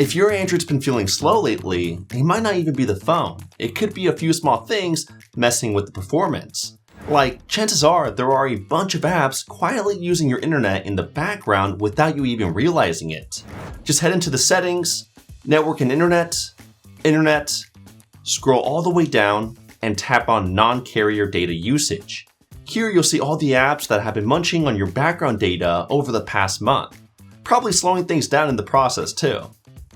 If your Android's been feeling slow lately, it might not even be the phone. It could be a few small things messing with the performance. Like, chances are there are a bunch of apps quietly using your internet in the background without you even realizing it. Just head into the settings, network and internet, scroll all the way down, and tap on non-carrier data usage. Here you'll see all the apps that have been munching on your background data over the past month, probably slowing things down in the process too.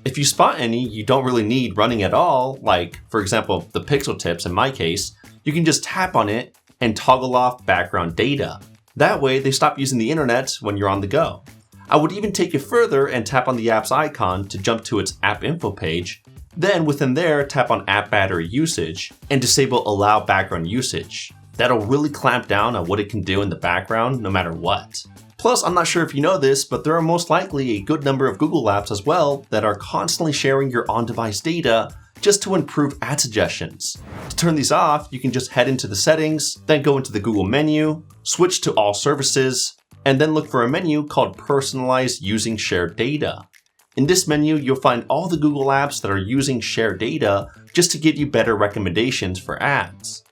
If you spot any you don't really need running at all, like for example the pixel tips in my case, you can just tap on it and toggle off background data. That way they stop using the internet when you're on the go. I would even take it further and tap on the app's icon to jump to its app info page. Then within there, tap on app battery usage and disable allow background usage. That'll really clamp down on what it can do in the background no matter what. Plus, I'm not sure if you know this, but there are most likely a good number of Google apps as well that are constantly sharing your on-device data just to improve ad suggestions. To turn these off, you can just head into the settings, then go into the Google menu, switch to all services, and then look for a menu called Personalize Using Shared Data. In this menu, you'll find all the Google apps that are using shared data just to give you better recommendations for ads.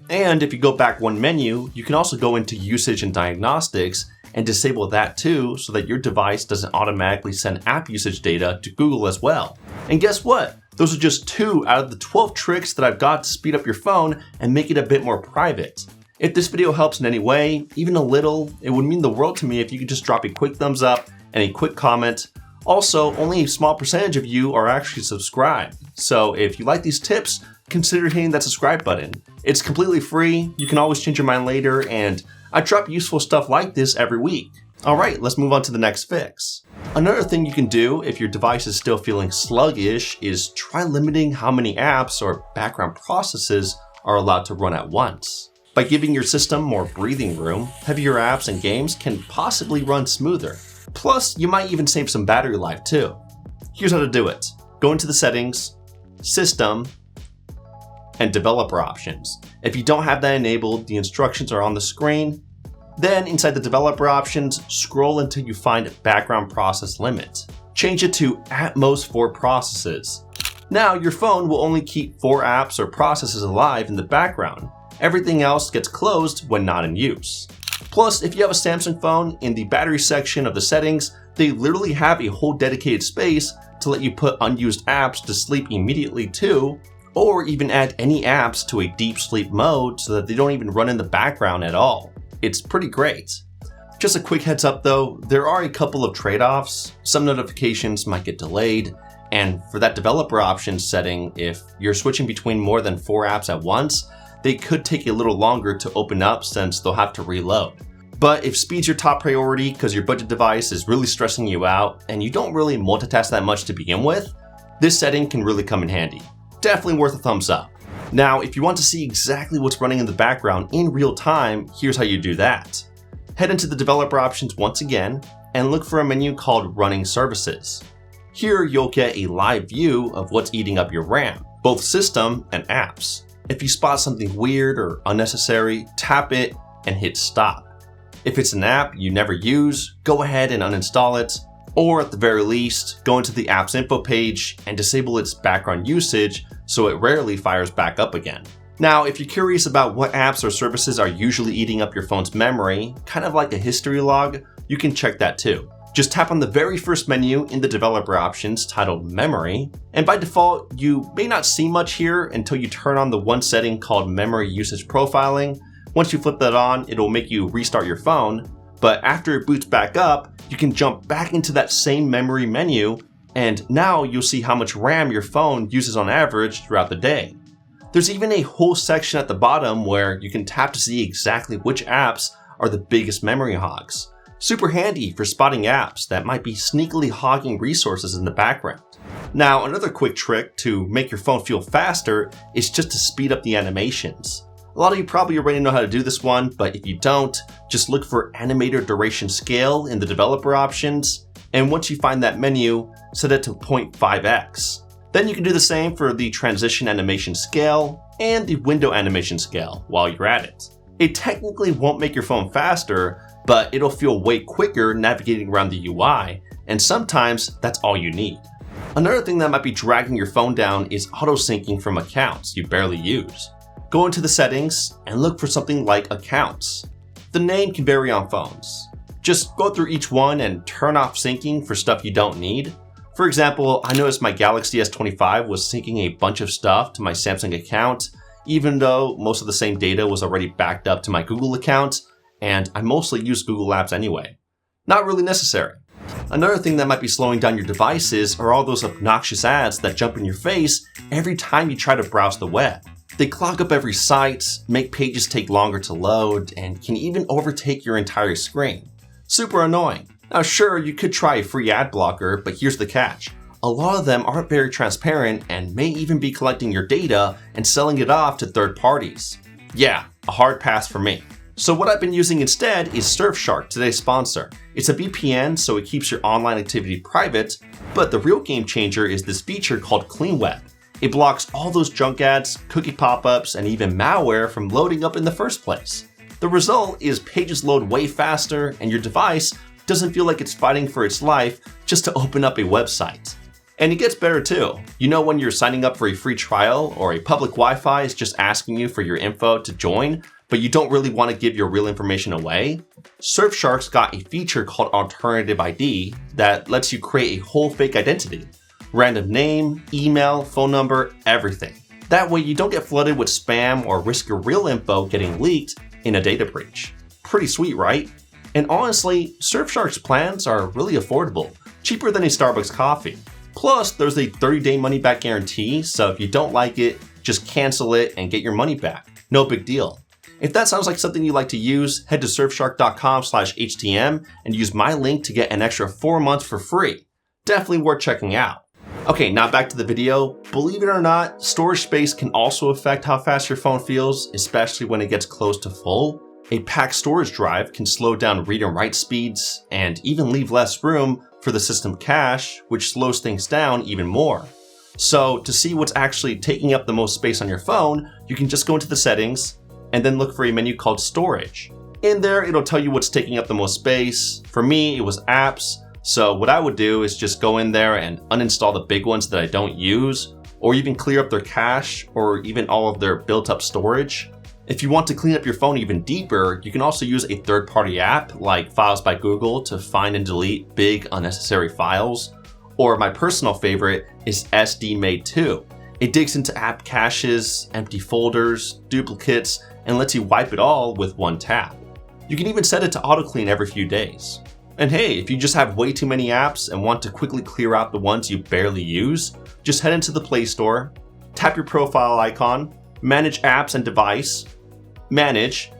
And if you go back one menu, you can also go into Usage and Diagnostics and disable that too so that your device doesn't automatically send app usage data to Google as well. And guess what? Those are just 2 out of the 12 tricks that I've got to speed up your phone and make it a bit more private. If this video helps in any way, even a little, it would mean the world to me if you could just drop a quick thumbs up and a quick comment. Also, only a small percentage of you are actually subscribed. So if you like these tips, consider hitting that subscribe button. It's completely free, you can always change your mind later, and I drop useful stuff like this every week. Alright, let's move on to the next fix. Another thing you can do if your device is still feeling sluggish is try limiting how many apps or background processes are allowed to run at once. By giving your system more breathing room, heavier apps and games can possibly run smoother. Plus, you might even save some battery life too. Here's how to do it. Go into the settings, system, and developer options. If you don't have that enabled, the instructions are on the screen. Then inside the developer options, scroll until you find background process limit. Change it to at most 4 processes. Now your phone will only keep 4 apps or processes alive in the background. Everything else gets closed when not in use. Plus, if you have a Samsung phone, in the battery section of the settings, they literally have a whole dedicated space to let you put unused apps to sleep immediately too, or even add any apps to a deep sleep mode so that they don't even run in the background at all. It's pretty great. Just a quick heads up though, there are a couple of trade-offs. Some notifications might get delayed, and for that developer options setting, if you're switching between more than 4 apps at once, they could take a little longer to open up since they'll have to reload. But if speed's your top priority because your budget device is really stressing you out and you don't really multitask that much to begin with, this setting can really come in handy. Definitely worth a thumbs up. Now, if you want to see exactly what's running in the background in real time, here's how you do that. Head into the developer options once again and look for a menu called Running Services. Here you'll get a live view of what's eating up your RAM, both system and apps. If you spot something weird or unnecessary, tap it and hit stop. If it's an app you never use, go ahead and uninstall it, or at the very least, go into the app's info page and disable its background usage so it rarely fires back up again. Now, if you're curious about what apps or services are usually eating up your phone's memory, kind of like a history log, you can check that too. Just tap on the very first menu in the developer options titled Memory, and by default, you may not see much here until you turn on the one setting called Memory Usage Profiling. Once you flip that on, it'll make you restart your phone, but after it boots back up, you can jump back into that same memory menu, and now you'll see how much RAM your phone uses on average throughout the day. There's even a whole section at the bottom where you can tap to see exactly which apps are the biggest memory hogs. Super handy for spotting apps that might be sneakily hogging resources in the background. Now, another quick trick to make your phone feel faster is just to speed up the animations. A lot of you probably already know how to do this one, but if you don't, just look for Animator Duration Scale in the developer options, and once you find that menu, set it to 0.5x. Then you can do the same for the Transition Animation Scale and the Window Animation Scale while you're at it. It technically won't make your phone faster, but it'll feel way quicker navigating around the UI, and sometimes that's all you need. Another thing that might be dragging your phone down is auto-syncing from accounts you barely use. Go into the settings and look for something like accounts. The name can vary on phones. Just go through each one and turn off syncing for stuff you don't need. For example, I noticed my Galaxy S25 was syncing a bunch of stuff to my Samsung account, even though most of the same data was already backed up to my Google account, and I mostly use Google Apps anyway. Not really necessary. Another thing that might be slowing down your devices are all those obnoxious ads that jump in your face every time you try to browse the web. They clog up every site, make pages take longer to load, and can even overtake your entire screen. Super annoying. Now sure, you could try a free ad blocker, but here's the catch. A lot of them aren't very transparent and may even be collecting your data and selling it off to third parties. Yeah, a hard pass for me. So what I've been using instead is Surfshark, today's sponsor. It's a VPN, so it keeps your online activity private, but the real game changer is this feature called Clean Web. It blocks all those junk ads, cookie pop-ups, and even malware from loading up in the first place. The result is pages load way faster and your device doesn't feel like it's fighting for its life just to open up a website. And it gets better too. You know when you're signing up for a free trial or a public Wi-Fi is just asking you for your info to join, but you don't really want to give your real information away? Surfshark's got a feature called Alternative ID that lets you create a whole fake identity. Random name, email, phone number, everything. That way you don't get flooded with spam or risk your real info getting leaked in a data breach. Pretty sweet, right? And honestly, Surfshark's plans are really affordable, cheaper than a Starbucks coffee. Plus, there's a 30-day money-back guarantee, so if you don't like it, just cancel it and get your money back. No big deal. If that sounds like something you'd like to use, head to surfshark.com/HTM and use my link to get an extra 4 months for free. Definitely worth checking out. Okay, now back to the video. Believe it or not, storage space can also affect how fast your phone feels, especially when it gets close to full. A packed storage drive can slow down read and write speeds and even leave less room for the system cache, which slows things down even more. So to see what's actually taking up the most space on your phone, you can just go into the settings and then look for a menu called Storage. In there, it'll tell you what's taking up the most space. For me, it was apps. So what I would do is just go in there and uninstall the big ones that I don't use, or even clear up their cache or even all of their built-up storage. If you want to clean up your phone even deeper, you can also use a third-party app like Files by Google to find and delete big unnecessary files. Or my personal favorite is SD Maid 2. It digs into app caches, empty folders, duplicates, and lets you wipe it all with one tap. You can even set it to auto-clean every few days. And hey, if you just have way too many apps and want to quickly clear out the ones you barely use, just head into the Play Store, tap your profile icon, manage apps and device, manage,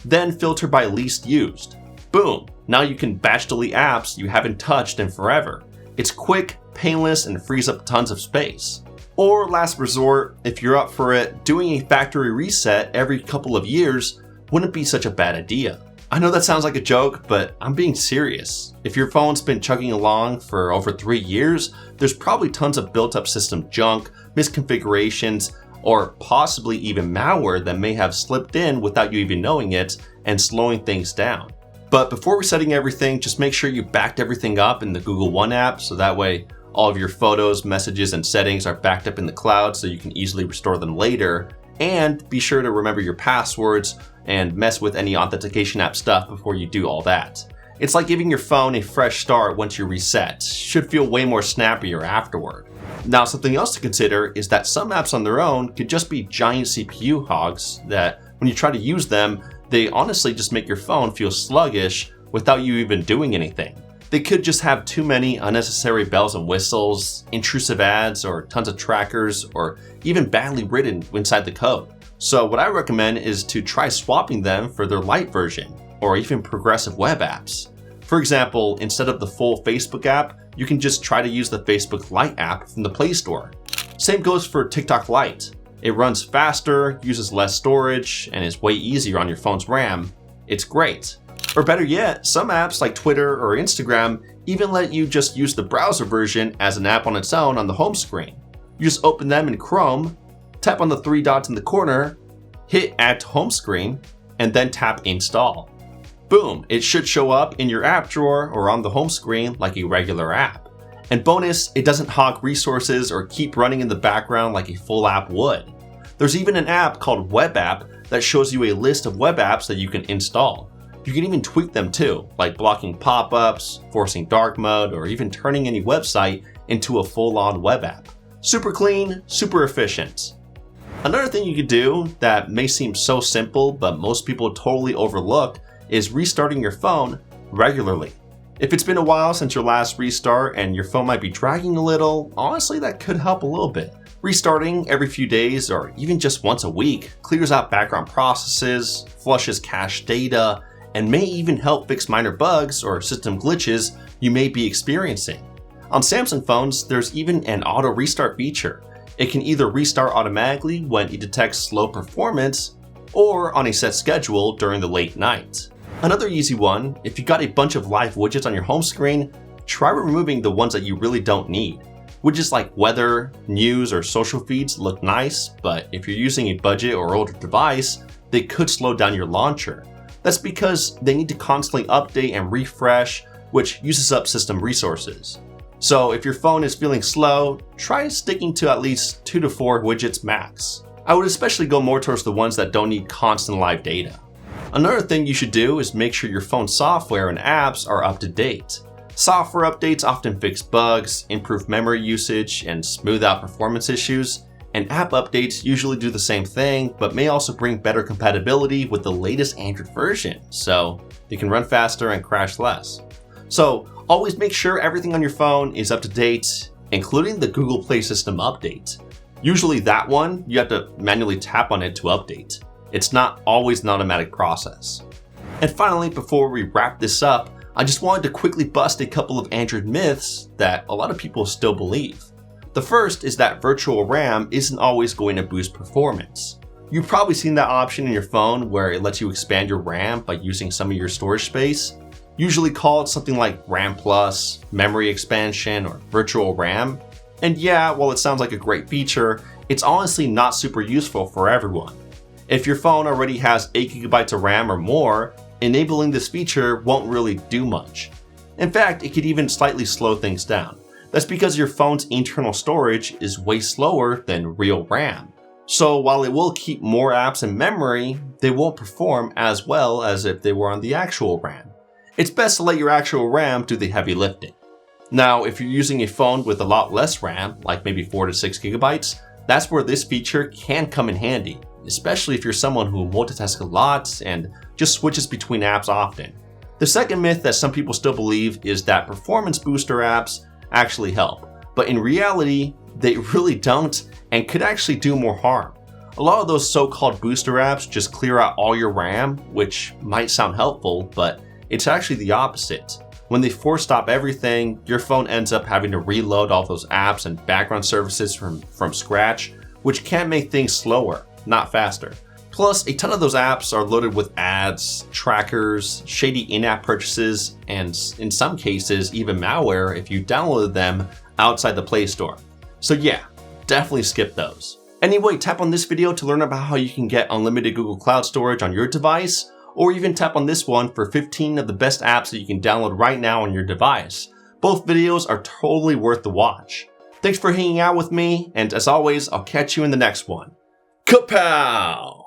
then filter by least used. Boom! Now you can batch delete apps you haven't touched in forever. It's quick, painless, and frees up tons of space. Or last resort, if you're up for it, doing a factory reset every couple of years wouldn't be such a bad idea. I know that sounds like a joke, but I'm being serious. If your phone's been chugging along for over 3 years, there's probably tons of built-up system junk, misconfigurations, or possibly even malware that may have slipped in without you even knowing it and slowing things down. But before resetting everything, just make sure you backed everything up in the Google One app so that way all of your photos, messages, and settings are backed up in the cloud so you can easily restore them later. And be sure to remember your passwords and mess with any authentication app stuff before you do all that. It's like giving your phone a fresh start once you reset. Should feel way more snappier afterward. Now, something else to consider is that some apps on their own could just be giant CPU hogs that when you try to use them, they honestly just make your phone feel sluggish without you even doing anything. They could just have too many unnecessary bells and whistles, intrusive ads, or tons of trackers, or even badly written inside the code. So what I recommend is to try swapping them for their Lite version, or even progressive web apps. For example, instead of the full Facebook app, you can just try to use the Facebook Lite app from the Play Store. Same goes for TikTok Lite. It runs faster, uses less storage, and is way easier on your phone's RAM. It's great. Or better yet, some apps like Twitter or Instagram even let you just use the browser version as an app on its own on the home screen. You just open them in Chrome, tap on the 3 dots in the corner, hit Add to Home Screen, and then tap Install. Boom, it should show up in your app drawer or on the home screen like a regular app. And bonus, it doesn't hog resources or keep running in the background like a full app would. There's even an app called Web App that shows you a list of web apps that you can install. You can even tweak them too, like blocking pop-ups, forcing dark mode, or even turning any website into a full-on web app. Super clean, super efficient. Another thing you could do that may seem so simple but most people totally overlook is restarting your phone regularly. If it's been a while since your last restart and your phone might be dragging a little, honestly that could help a little bit. Restarting every few days or even just once a week clears out background processes, flushes cache data, and may even help fix minor bugs or system glitches you may be experiencing. On Samsung phones, there's even an auto restart feature. It can either restart automatically when it detects slow performance or on a set schedule during the late night. Another easy one, if you got a bunch of live widgets on your home screen, try removing the ones that you really don't need. Widgets like weather, news, or social feeds look nice, but if you're using a budget or older device, they could slow down your launcher. That's because they need to constantly update and refresh, which uses up system resources. So if your phone is feeling slow, try sticking to at least 2 to 4 widgets max. I would especially go more towards the ones that don't need constant live data. Another thing you should do is make sure your phone software and apps are up to date. Software updates often fix bugs, improve memory usage, and smooth out performance issues, and app updates usually do the same thing, but may also bring better compatibility with the latest Android version, so they can run faster and crash less. So always make sure everything on your phone is up to date, including the Google Play System update. Usually that one, you have to manually tap on it to update. It's not always an automatic process. And finally, before we wrap this up, I just wanted to quickly bust a couple of Android myths that a lot of people still believe. The first is that virtual RAM isn't always going to boost performance. You've probably seen that option in your phone where it lets you expand your RAM by using some of your storage space, usually called something like RAM Plus, memory expansion, or virtual RAM. And yeah, while it sounds like a great feature, it's honestly not super useful for everyone. If your phone already has 8 GB of RAM or more, enabling this feature won't really do much. In fact, it could even slightly slow things down. That's because your phone's internal storage is way slower than real RAM. So while it will keep more apps in memory, they won't perform as well as if they were on the actual RAM. It's best to let your actual RAM do the heavy lifting. Now, if you're using a phone with a lot less RAM, like maybe 4 to 6 GB, that's where this feature can come in handy, especially if you're someone who multitasks a lot and just switches between apps often. The second myth that some people still believe is that performance booster apps actually help, but in reality, they really don't and could actually do more harm. A lot of those so-called booster apps just clear out all your RAM, which might sound helpful, but it's actually the opposite. When they force stop everything, your phone ends up having to reload all those apps and background services from scratch, which can make things slower, not faster. Plus, a ton of those apps are loaded with ads, trackers, shady in-app purchases, and in some cases, even malware if you downloaded them outside the Play Store. So yeah, definitely skip those. Anyway, tap on this video to learn about how you can get unlimited Google Cloud storage on your device, or even tap on this one for 15 of the best apps that you can download right now on your device. Both videos are totally worth the watch. Thanks for hanging out with me, and as always, I'll catch you in the next one. Kapow!